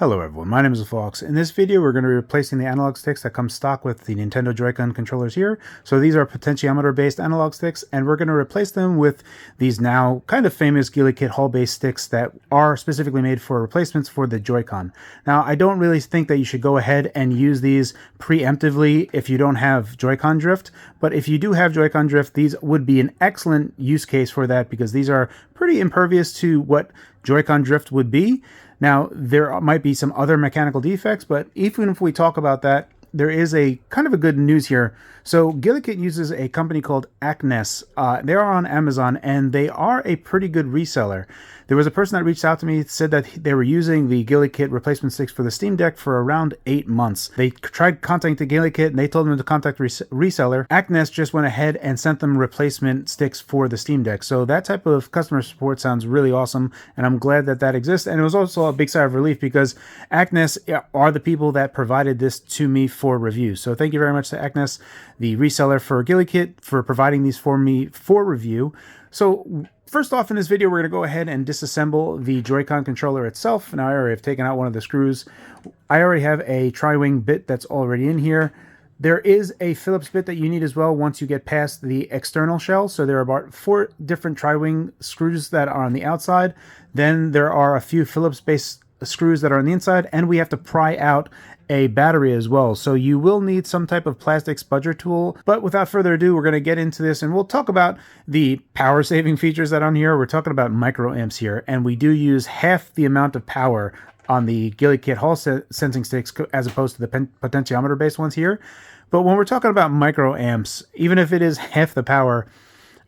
Hello everyone, my name is Phawx. In this video we're going to be replacing the analog sticks that come stock with the Nintendo Joy-Con controllers here. So these are potentiometer based analog sticks, and we're going to replace them with these now kind of famous Gulikit Hall based sticks that are specifically made for replacements for the Joy-Con. Now I don't really think that you should go ahead and use these preemptively if you don't have Joy-Con drift, but if you do have Joy-Con drift, these would be an excellent use case for that because these are pretty impervious to what Joy-Con drift would be. Now, there might be some other mechanical defects, but even if we talk about that, there is a kind of a good news here. So Gulikit uses a company called Acnes. They are on Amazon, and they are a pretty good reseller. There was a person that reached out to me, said that they were using the Gulikit replacement sticks for the Steam Deck for around 8 months. They tried contacting Gulikit, and they told them to contact reseller. Acnes just went ahead and sent them replacement sticks for the Steam Deck. So that type of customer support sounds really awesome, and I'm glad that that exists. And it was also a big sigh of relief because Acnes are the people that provided this to me for review. So thank you very much to Acnes, the reseller for Gulikit, for providing these for me for review. So first off, in this video, we're going to go ahead and disassemble the Joy-Con controller itself. Now I already have taken out one of the screws. I already have a tri-wing bit that's already in here. There is a Phillips bit that you need as well once you get past the external shell. So there are about 4 different tri-wing screws that are on the outside. Then there are a few Phillips-based screws that are on the inside, and we have to pry out a battery as well. So you will need some type of plastic spudger tool. But without further ado, we're going to get into this, and we'll talk about the power saving features that are on here. We're talking about microamps here, and we do use half the amount of power on the Gulikit Hall sensing sticks as opposed to the potentiometer based ones here. But when we're talking about microamps, even if it is half the power,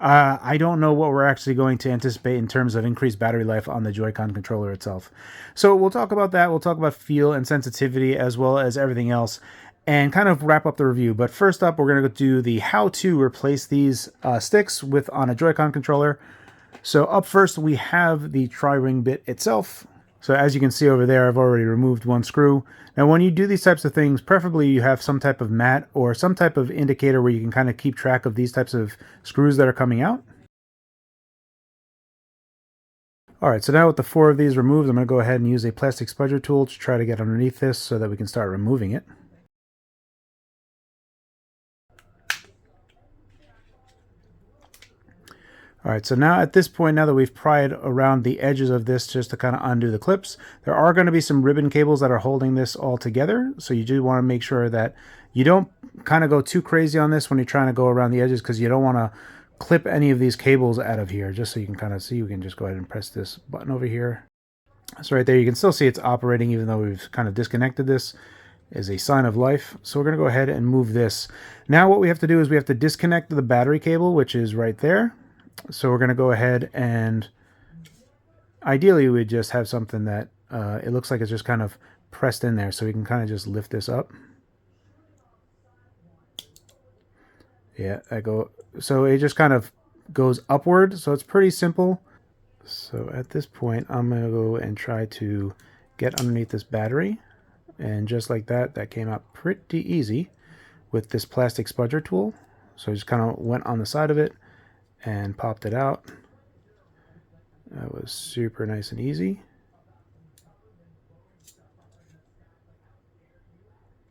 I don't know what we're actually going to anticipate in terms of increased battery life on the Joy-Con controller itself. So we'll talk about that. We'll talk about feel and sensitivity as well as everything else and kind of wrap up the review. But first up, we're going to do the how to replace these sticks on a Joy-Con controller. So up first, we have the tri-ring bit itself. So as you can see over there, I've already removed one screw. Now when you do these types of things, preferably you have some type of mat or some type of indicator where you can kind of keep track of these types of screws that are coming out. Alright, so now with the 4 of these removed, I'm going to go ahead and use a plastic spudger tool to try to get underneath this so that we can start removing it. Alright, so now at this point, now that we've pried around the edges of this just to kind of undo the clips, there are going to be some ribbon cables that are holding this all together. So you do want to make sure that you don't kind of go too crazy on this when you're trying to go around the edges, because you don't want to clip any of these cables out of here. Just so you can kind of see, we can just go ahead and press this button over here. So right there, you can still see it's operating even though we've kind of disconnected this. Is a sign of life. So we're going to go ahead and move this. Now what we have to do is we have to disconnect the battery cable, which is right there. So we're going to go ahead and ideally we just have something that it looks like it's just kind of pressed in there, so we can kind of just lift this up. Yeah, so it just kind of goes upward, so it's pretty simple. So at this point I'm going to go and try to get underneath this battery, and just like that, that came out pretty easy with this plastic spudger tool. So I just kind of went on the side of it and popped it out. That was super nice and easy.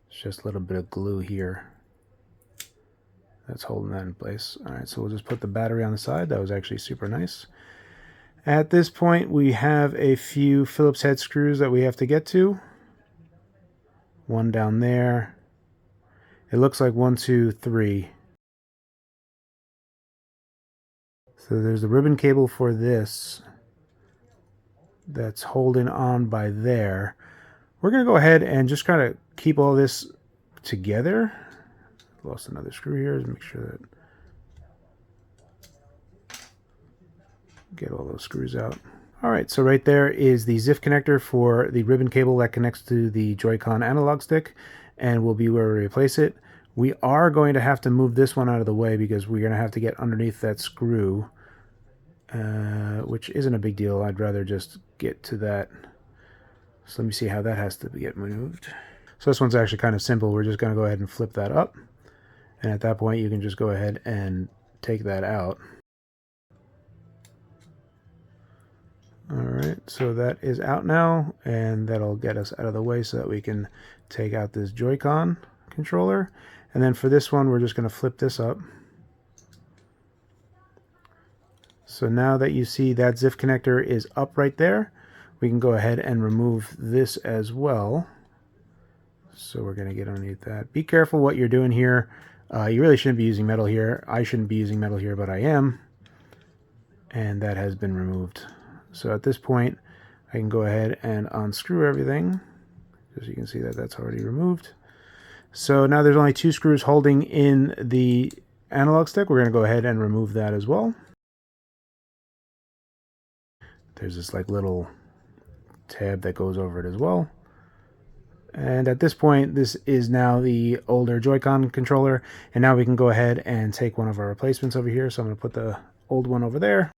It's just a little bit of glue here that's holding that in place. Alright, so we'll just put the battery on the side. That was actually super nice. At this point, we have a few Phillips head screws that we have to get to. One down there. It looks like 1, 2, 3. So there's the ribbon cable for this that's holding on by there. We're going to go ahead and just kind of keep all this together. Lost another screw here. Make sure that get all those screws out. Alright, so right there is the ZIF connector for the ribbon cable that connects to the Joy-Con analog stick, and will be where we replace it. We are going to have to move this one out of the way because we're going to have to get underneath that screw. Which isn't a big deal. I'd rather just get to that. So let me see how that has to get moved. So this one's actually kind of simple. We're just going to go ahead and flip that up. And at that point, you can just go ahead and take that out. All right, so that is out now, and that'll get us out of the way so that we can take out this Joy-Con controller. And then for this one, we're just going to flip this up. So now that you see that ZIF connector is up right there, we can go ahead and remove this as well. So we're going to get underneath that. Be careful what you're doing here. You really shouldn't be using metal here. I shouldn't be using metal here, but I am. And that has been removed. So at this point, I can go ahead and unscrew everything. As you can see that that's already removed. So now there's only 2 screws holding in the analog stick. We're going to go ahead and remove that as well. There's this like little tab that goes over it as well. And at this point, this is now the older Joy-Con controller. And now we can go ahead and take one of our replacements over here. So I'm going to put the old one over there.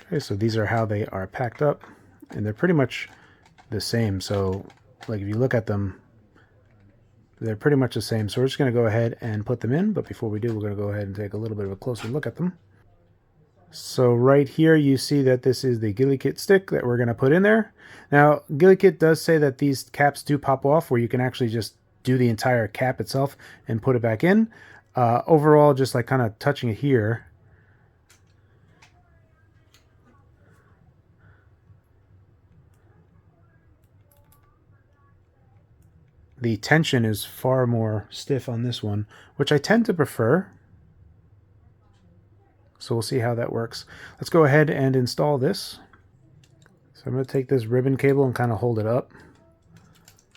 Okay, so these are how they are packed up, and they're pretty much the same. So like if you look at them, they're pretty much the same. So we're just going to go ahead and put them in, but before we do, we're going to go ahead and take a little bit of a closer look at them. So right here you see that this is the Gulikit stick that we're going to put in there. Now Gulikit does say that these caps do pop off, where you can actually just do the entire cap itself and put it back in. Overall, just like kind of touching it here, the tension is far more stiff on this one, which I tend to prefer. So we'll see how that works. Let's go ahead and install this. So I'm going to take this ribbon cable and kind of hold it up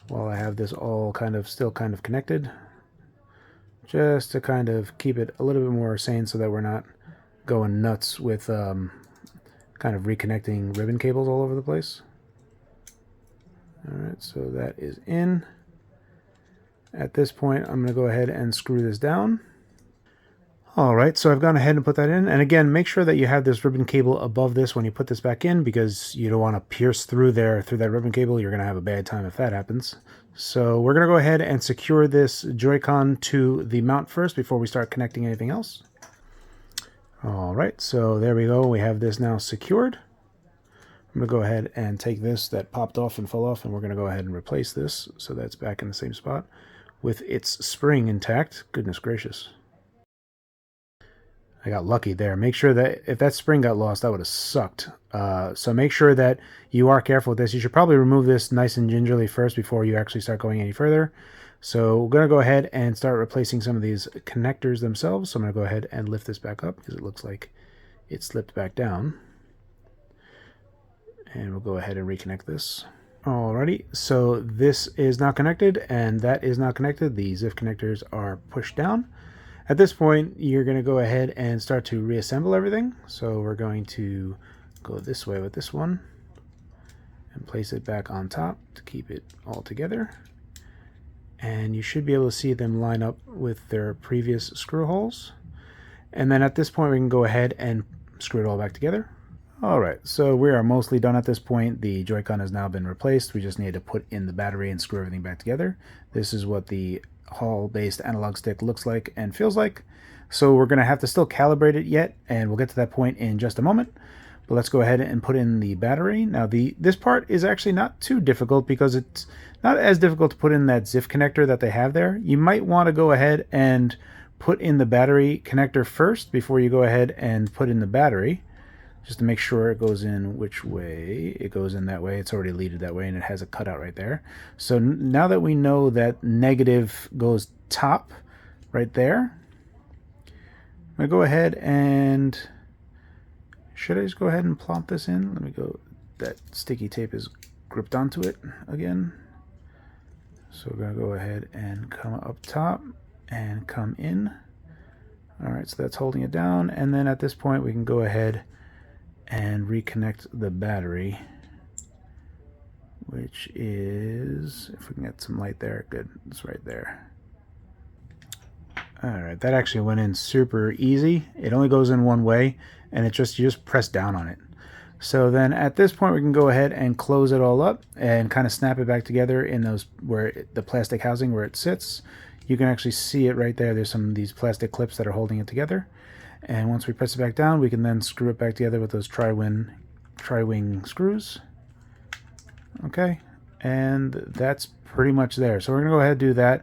while I have this all still kind of connected, just to kind of keep it a little bit more sane so that we're not going nuts with kind of reconnecting ribbon cables all over the place. All right, so that is in. At this point, I'm going to go ahead and screw this down. All right, so I've gone ahead and put that in. And again, make sure that you have this ribbon cable above this when you put this back in, because you don't want to pierce through there, through that ribbon cable. You're going to have a bad time if that happens. So we're going to go ahead and secure this Joy-Con to the mount first before we start connecting anything else. All right, so there we go. We have this now secured. I'm going to go ahead and take this that popped off and fell off, and we're going to go ahead and replace this so that's back in the same spot with its spring intact. Goodness gracious. I got lucky there. Make sure that if that spring got lost, that would have sucked. So make sure that you are careful with this. You should probably remove this nice and gingerly first before you actually start going any further. So we're going to go ahead and start replacing some of these connectors themselves. So I'm going to go ahead and lift this back up because it looks like it slipped back down. And we'll go ahead and reconnect this. Alrighty, so this is now connected and that is now connected. The ZIF connectors are pushed down. At this point, you're going to go ahead and start to reassemble everything. So we're going to go this way with this one and place it back on top to keep it all together. And you should be able to see them line up with their previous screw holes. And then at this point, we can go ahead and screw it all back together. Alright, so we are mostly done at this point. The Joy-Con has now been replaced. We just need to put in the battery and screw everything back together. This is what the Hall-based analog stick looks like and feels like. So we're going to have to still calibrate it yet, and we'll get to that point in just a moment. But let's go ahead and put in the battery. Now this part is actually not too difficult because it's not as difficult to put in that ZIF connector that they have there. You might want to go ahead and put in the battery connector first before you go ahead and put in the battery, just to make sure it goes in which way. It goes in that way. It's already leaded that way, and it has a cutout right there. So now that we know that negative goes top right there, I'm going to go ahead and... should I just go ahead and plop this in? Let me go... that sticky tape is gripped onto it again. So we're going to go ahead and come up top and come in. Alright, so that's holding it down. And then at this point, we can go ahead and reconnect the battery, which is, if we can get some light there, good, it's right there. Alright, that actually went in super easy. It only goes in one way, and you just press down on it. So then at this point, we can go ahead and close it all up and kind of snap it back together in those the plastic housing where it sits. You can actually see it right there. There's some of these plastic clips that are holding it together. And once we press it back down, we can then screw it back together with those tri-win tri-wing screws. Okay, and that's pretty much there. So we're gonna go ahead and do that.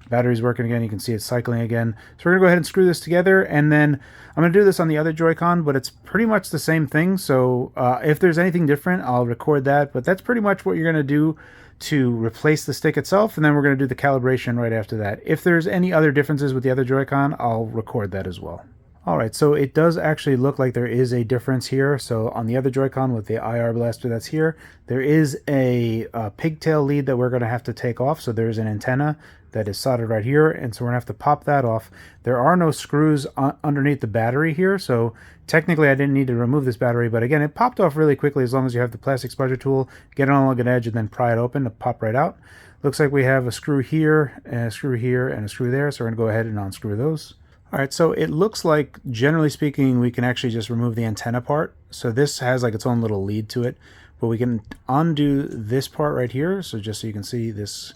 Battery's working again. You can see it's cycling again. So we're gonna go ahead and screw this together, and then I'm gonna do this on the other Joy-Con, but it's pretty much the same thing. So if there's anything different, I'll record that, but that's pretty much what you're gonna do to replace the stick itself, and then we're gonna do the calibration right after that. If there's any other differences with the other Joy-Con, I'll record that as well. Alright, so it does actually look like there is a difference here. So on the other Joy-Con with the IR blaster that's here, there is a pigtail lead that we're going to have to take off. So there's an antenna that is soldered right here, and so we're going to have to pop that off. There are no screws underneath the battery here, so technically I didn't need to remove this battery, but again, it popped off really quickly as long as you have the plastic spudger tool, get it on along an edge, and then pry it open to pop right out. Looks like we have a screw here, and a screw here, and a screw there, so we're going to go ahead and unscrew those. Alright, so it looks like, generally speaking, we can actually just remove the antenna part. So this has like its own little lead to it, but we can undo this part right here. So just so you can see, this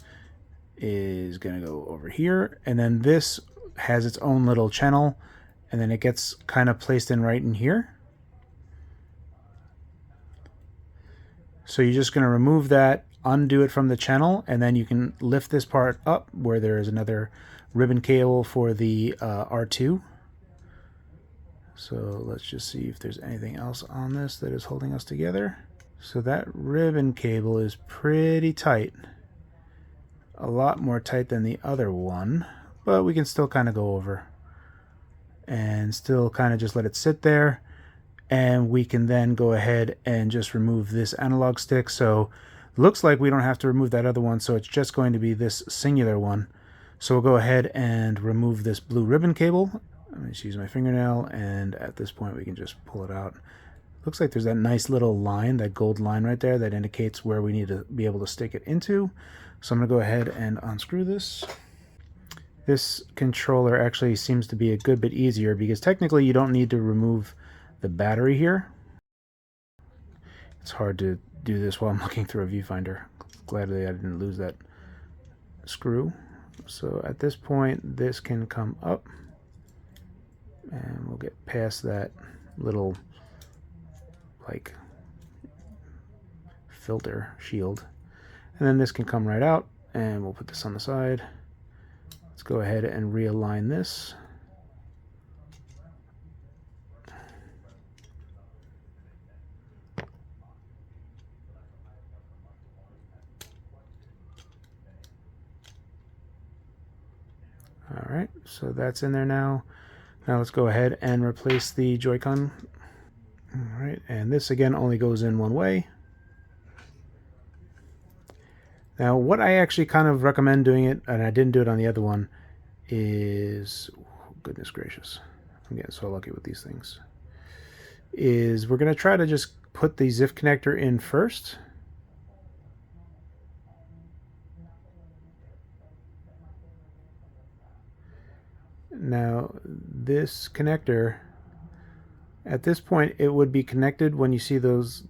is going to go over here, and then this has its own little channel, and then it gets kind of placed in right in here. So you're just going to remove that, undo it from the channel, and then you can lift this part up where there is another ribbon cable for the R2. So let's just see if there's anything else on this that is holding us together. So that ribbon cable is pretty tight. A lot more tight than the other one, but we can still kind of go over and still kind of just let it sit there. And we can then go ahead and just remove this analog stick. So looks like we don't have to remove that other one, so it's just going to be this singular one. So we'll go ahead and remove this blue ribbon cable. I'm going to use my fingernail, and at this point we can just pull it out. Looks like there's that nice little line, that gold line right there, that indicates where we need to be able to stick it into. So I'm going to go ahead and unscrew this. This controller actually seems to be a good bit easier because technically you don't need to remove the battery here. It's hard to do this while I'm looking through a viewfinder. Gladly I didn't lose that screw. So at this point, this can come up, and we'll get past that little like filter shield, and then this can come right out, and we'll put this on the side. Let's go ahead and realign this. Alright, so that's in there now. Now let's go ahead and replace the Joy-Con. Alright, and this again only goes in one way. Now what I actually kind of recommend doing it, and I didn't do it on the other one, is, goodness gracious, I'm getting so lucky with these things, is we're going to try to just put the ZIF connector in first. Now this connector, at this point it would be connected when you see those,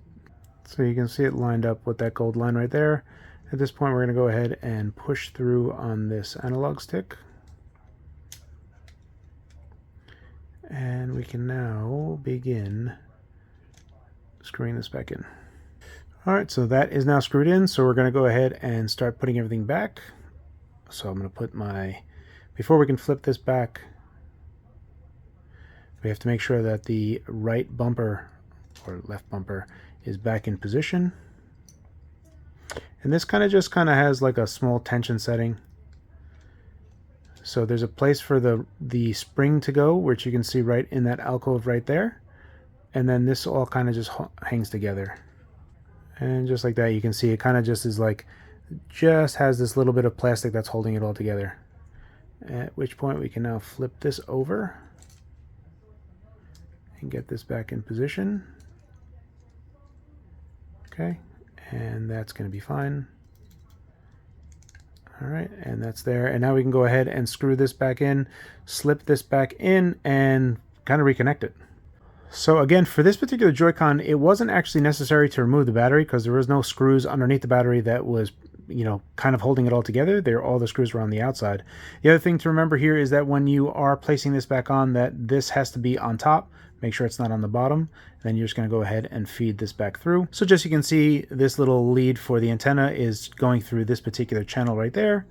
so you can see it lined up with that gold line right there. At this point we're going to go ahead and push through on this analog stick, and we can now begin screwing this back in. Alright, so that is now screwed in, so we're going to go ahead and start putting everything back. So I'm going to put my, before we can flip this back, we have to make sure that the right bumper or left bumper is back in position. And this kind of has like a small tension setting. So there's a place for the spring to go, which you can see right in that alcove right there. And then this all kind of just hangs together. And just like that, you can see it kind of just is like, just has this little bit of plastic that's holding it all together. At which point we can now flip this over and get this back in position. Okay, and that's going to be fine. All right, and that's there. And now we can go ahead and screw this back in, slip this back in, and kind of reconnect it. So again, for this particular Joy-Con, it wasn't actually necessary to remove the battery because there was no screws underneath the battery that was you know, kind of holding it all together. All the screws were on the outside. The other thing to remember here is that when you are placing this back on, that this has to be on top. Make sure it's not on the bottom. Then you're just going to go ahead and feed this back through. So just you can see, this little lead for the antenna is going through this particular channel right there,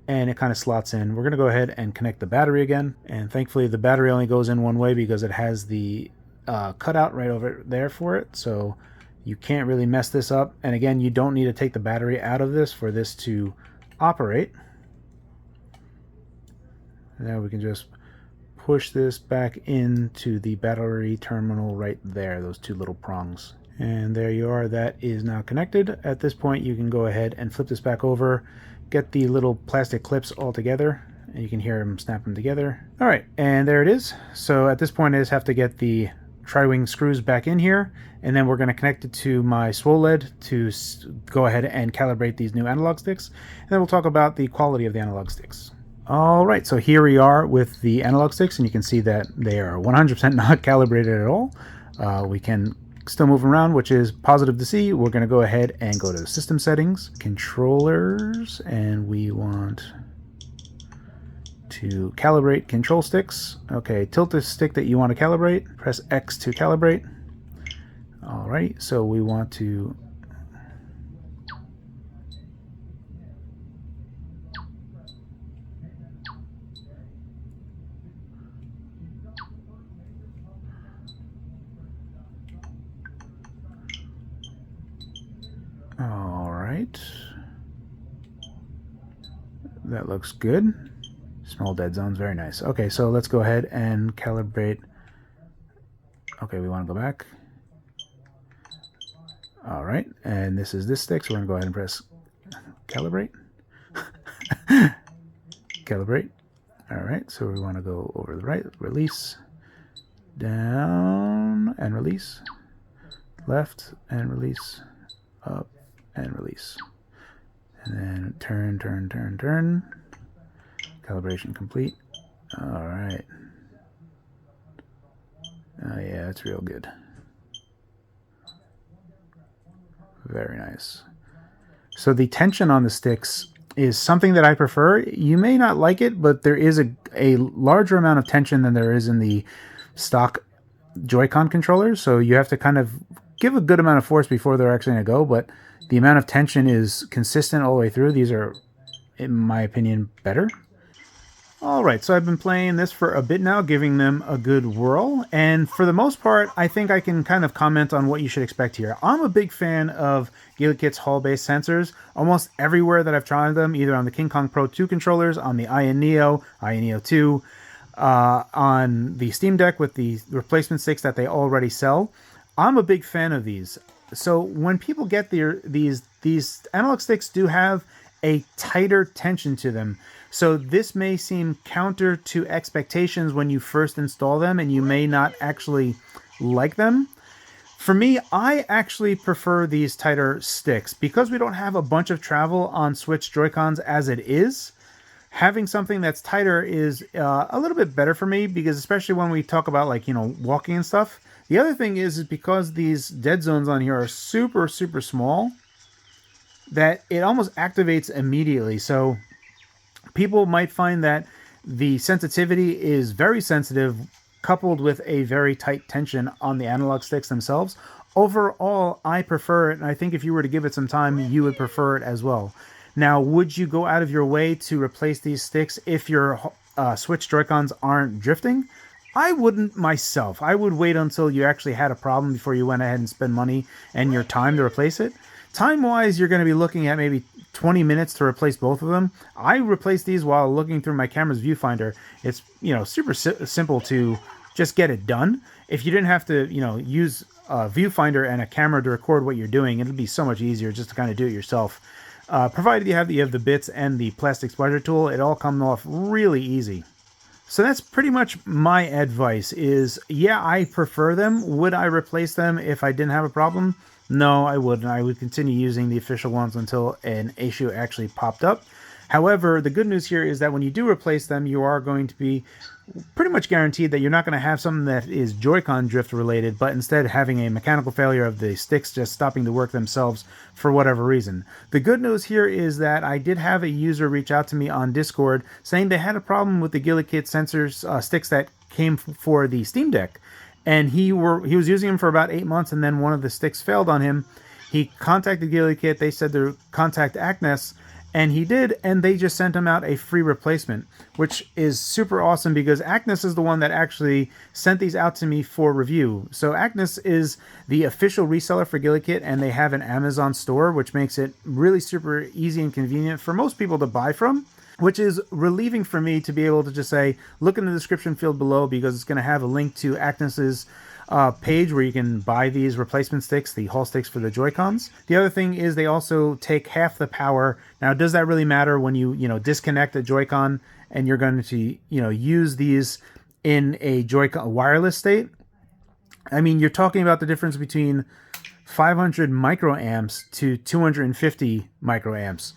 and it kind of slots in. We're going to go ahead and connect the battery again, and thankfully the battery only goes in one way because it has the cutout right over there for it, so you can't really mess this up. And again, you don't need to take the battery out of this for this to operate. Now we can just push this back into the battery terminal right there, those two little prongs. And there you are, that is now connected. At this point you can go ahead and flip this back over, get the little plastic clips all together, and you can hear them snap them together. All right, and there it is. So at this point I just have to get the tri-wing screws back in here, and then we're going to connect it to my SWOLED to go ahead and calibrate these new analog sticks, and then we'll talk about the quality of the analog sticks. All right, so here we are with the analog sticks, and you can see that they are 100% not calibrated at all. We can still move around, which is positive to see. We're going to go ahead and go to system settings, controllers, and we want to calibrate control sticks. Okay, tilt the stick that you want to calibrate, press X to calibrate. All right, so we want to that looks good. Small dead zones, very nice. Okay, so let's go ahead and calibrate. Okay, we want to go back. All right, and this is this stick, so we're going to go ahead and press calibrate. Calibrate. All right, so we want to go over the right, release, down and release, left and release, up and release. And then turn, turn, turn, turn. Calibration complete. All right. Oh yeah, that's real good. Very nice. So the tension on the sticks is something that I prefer. You may not like it, but there is a larger amount of tension than there is in the stock Joy-Con controllers. So you have to kind of give a good amount of force before they're actually going to go, but the amount of tension is consistent all the way through. These are, in my opinion, better. All right, so I've been playing this for a bit now, giving them a good whirl. And for the most part, I think I can kind of comment on what you should expect here. I'm a big fan of Gulikit's Hall-based sensors. Almost everywhere that I've tried them, either on the King Kong Pro 2 controllers, on the Ion Neo 2, on the Steam Deck with the replacement sticks that they already sell, I'm a big fan of these. So when people get these analog sticks do have a tighter tension to them. So this may seem counter to expectations when you first install them, and you may not actually like them. For me, I actually prefer these tighter sticks because we don't have a bunch of travel on Switch Joy-Cons as it is. Having something that's tighter is a little bit better for me, because especially when we talk about, like, you know, walking and stuff. The other thing is because these dead zones on here are super, super small, that it almost activates immediately. So people might find that the sensitivity is very sensitive, coupled with a very tight tension on the analog sticks themselves. Overall, I prefer it, and I think if you were to give it some time, you would prefer it as well. Now, would you go out of your way to replace these sticks if your Switch Joy-Cons aren't drifting? I wouldn't myself. I would wait until you actually had a problem before you went ahead and spend money and your time to replace it. Time-wise, you're going to be looking at maybe 20 minutes to replace both of them. I replaced these while looking through my camera's viewfinder. It's, you know, super simple to just get it done. If you didn't have to, you know, use a viewfinder and a camera to record what you're doing, it'd be so much easier just to kind of do it yourself. Provided you have the bits and the plastic splicer tool, it all comes off really easy. So that's pretty much my advice is, yeah, I prefer them. Would I replace them if I didn't have a problem? No, I wouldn't. I would continue using the official ones until an issue actually popped up. However, the good news here is that when you do replace them, you are going to be pretty much guaranteed that you're not going to have something that is Joy-Con drift related, but instead having a mechanical failure of the sticks just stopping to work themselves for whatever reason. The good news here is that I did have a user reach out to me on Discord saying they had a problem with the Gulikit sensors sticks that came for the Steam Deck, and he was using them for about 8 months, and then one of the sticks failed on him. He contacted Gulikit. They said to contact Acnes, and he did, and they just sent him out a free replacement, which is super awesome because Acnes is the one that actually sent these out to me for review. So Acnes is the official reseller for Gulikit, and they have an Amazon store, which makes it really super easy and convenient for most people to buy from, which is relieving for me to be able to just say, look in the description field below, because it's going to have a link to Acnes's page where you can buy these replacement sticks, the Hall sticks for the Joy-Cons. The other thing is they also take half the power. Now, does that really matter when you disconnect a Joy-Con and you're going to use these in a Joy-Con wireless state? I mean, you're talking about the difference between 500 microamps to 250 microamps.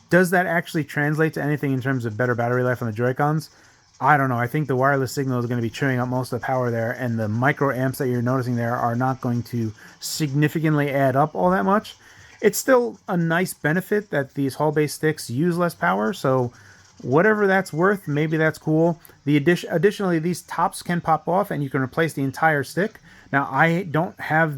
Does that actually translate to anything in terms of better battery life on the Joy-Cons? I don't know. I think the wireless signal is going to be chewing up most of the power there, and the microamps that you're noticing there are not going to significantly add up all that much. It's still a nice benefit that these Hall-based sticks use less power, so whatever that's worth, maybe that's cool. Additionally, these tops can pop off, and you can replace the entire stick. Now, I don't have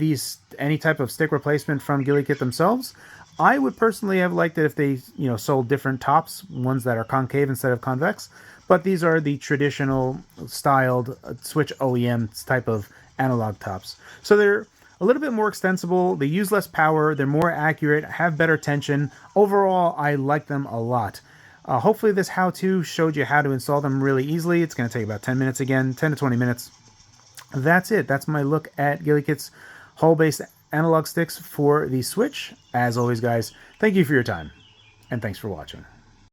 any type of stick replacement from Gulikit themselves. I would personally have liked it if they sold different tops, ones that are concave instead of convex. But these are the traditional styled Switch OEM type of analog tops. So they're a little bit more extensible, they use less power, they're more accurate, have better tension. Overall, I like them a lot. Hopefully this how-to showed you how to install them really easily. It's going to take about 10 minutes again, 10 to 20 minutes. That's it. That's my look at Gulikit's Hall-based analog sticks for the Switch. As always, guys, thank you for your time, and thanks for watching.